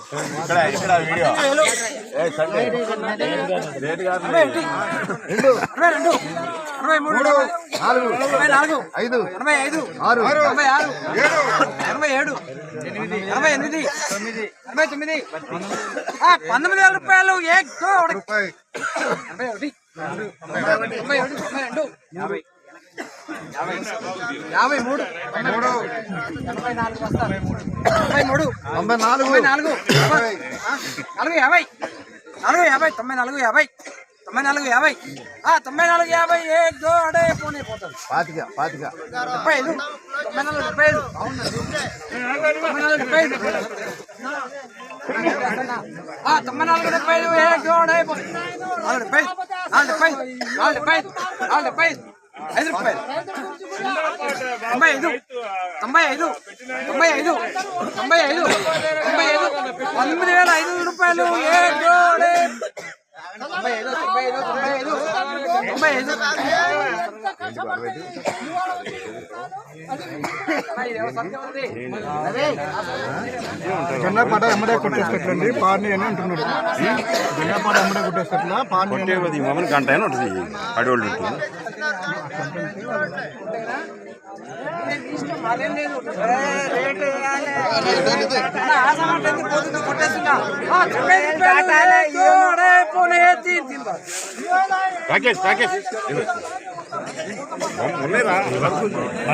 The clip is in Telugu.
ఇక్కడ వీడియో రేట్ కాదు 2 63 44 5 45 6 46 87 88 89 19,000 రూపాయలు ఏక్ దో 41 52 53 5 రూపాయలు 95 8,500 రూపాయలు ఏ జోడే 95 గన్నపాట ఎమ్మడే కొట్టేస్తట్లండి పార్ని అని అంటున్నాడు. గన్నపాట ఎమ్మడే కొట్టేస్తట్లా పార్ని మమ్మల్ని గంట అయినా ఉంటుంది అడవులు ప్యాకేజ్